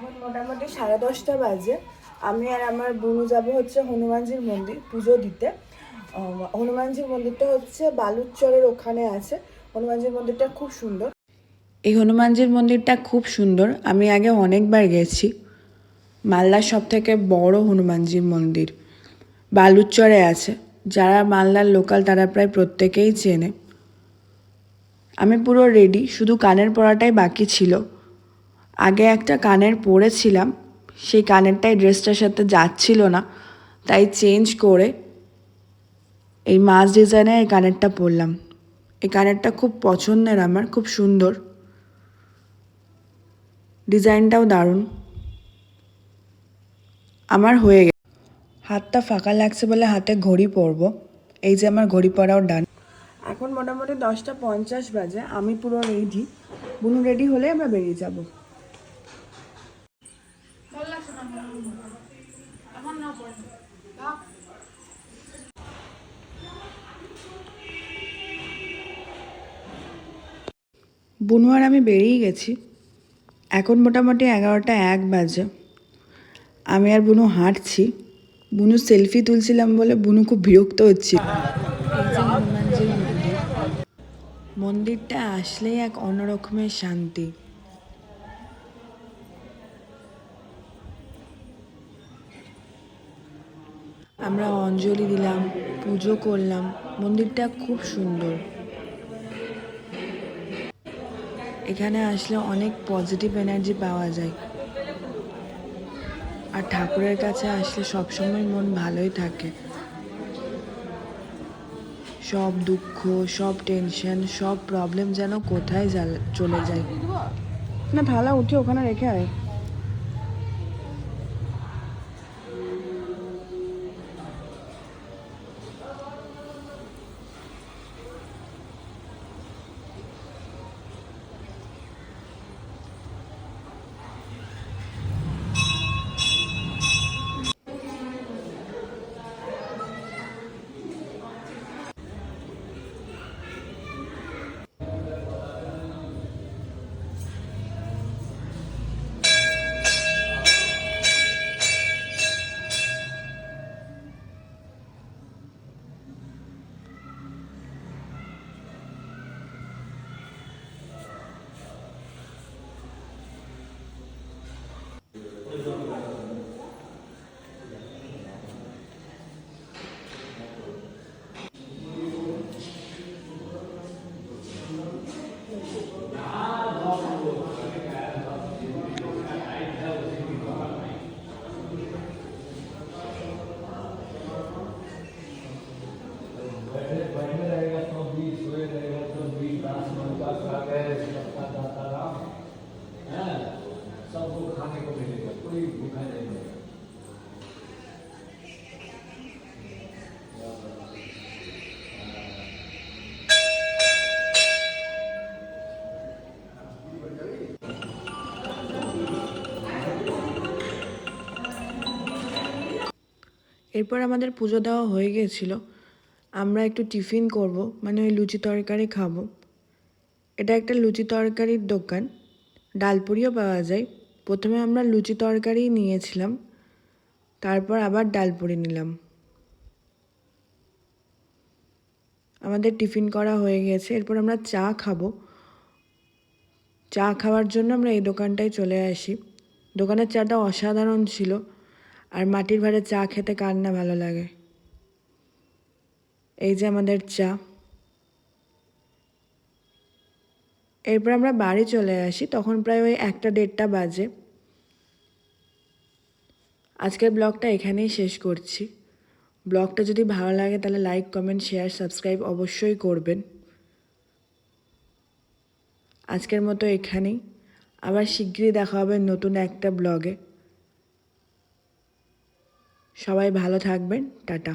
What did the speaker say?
এখন মোটামুটি 10:30 বাজে। আমি আর আমার বোনু যাব হচ্ছে হনুমানজির মন্দির পুজো দিতে। হনুমানজির মন্দিরটা হচ্ছে বালুচরের ওখানে আছে। হনুমানজির মন্দিরটা খুব সুন্দর। এই হনুমানজির মন্দিরটা খুব সুন্দর। আমি আগে অনেকবার গেছি। মালদার সবথেকে বড় হনুমানজির মন্দির বালুচরে আছে। যারা মালদার লোকাল তারা প্রায় প্রত্যেকেই চেনে। আমি পুরো রেডি, শুধু কানের পরাটাই বাকি ছিল। আগে একটা কানের পরেছিলাম, সেই কানেরটাই ড্রেসটার সাথে যাচ্ছিল না, তাই চেঞ্জ করে এই মাছ ডিজাইনের এই কানেরটা পরলাম। এই কানেরটা খুব পছন্দের আমার, খুব সুন্দর, ডিজাইনটাও দারুণ। আমার হয়ে গেছে। হাতটা ফাঁকা লাগছে বলে হাতে ঘড়ি পরবো। এই যে আমার ঘড়ি পরাও ডান। এখন মোটামুটি 10:50 বাজে। আমি পুরো রেডি। বুনু রেডি হলে আমরা বেরিয়ে যাব। বুনু আর আমি বেরিয়ে গেছি। এখন মোটামুটি 11:01 বাজে। আমি আর বুনু হাঁটছি। বুনু সেলফি তুলছিলাম বলে বুনু খুব বিরক্ত হচ্ছিল। হনুমানজির মন্দির, মন্দিরটা আসলেই এক অন্যরকমের শান্তি। আমরা অঞ্জলি দিলাম, পুজো করলাম। মন্দিরটা খুব সুন্দর। এখানে আসলে অনেক পজিটিভ এনার্জি পাওয়া যায়। আর ঠাকুরের কাছে আসলে সবসময় মন ভালোই থাকে। সব দুঃখ, সব টেনশন, সব প্রবলেম যেন কোথায় চলে যায়। না থালা উঠে ওখানে রেখে আয়। এরপর আমাদের পুজো দেওয়া হয়ে গিয়েছিল। আমরা একটু টিফিন করব, মানে ওই লুচি তরকারি খাবো। এটা একটা লুচি তরকারির দোকান, ডালপুরিও পাওয়া যায়। প্রথমে আমরা লুচি তরকারি নিয়েছিলাম, তারপর আবার ডালপুরি নিলাম। আমাদের টিফিন করা হয়ে গেছে। এরপর আমরা চা খাবো। চা খাওয়ার জন্য আমরা এই দোকানটায় চলে আসি। দোকানের চাটা অসাধারণ ছিল। আর মাটির ভাঁড়ে চা খেতে কার না ভালো লাগে। এই যে আমাদের চা। এরপর আমরা বাড়ি চলে আসি, তখন প্রায় ওই 1-1:30 বাজে। আজকের ব্লগটা এখানেই শেষ করছি। ব্লগটা যদি ভালো লাগে তাহলে লাইক, কমেন্ট, শেয়ার, সাবস্ক্রাইব অবশ্যই করবেন। আজকের মতো এখানেই। আবার শিগগিরই দেখা হবে নতুন একটা ব্লগে। সবাই ভালো থাকবেন। টাটা।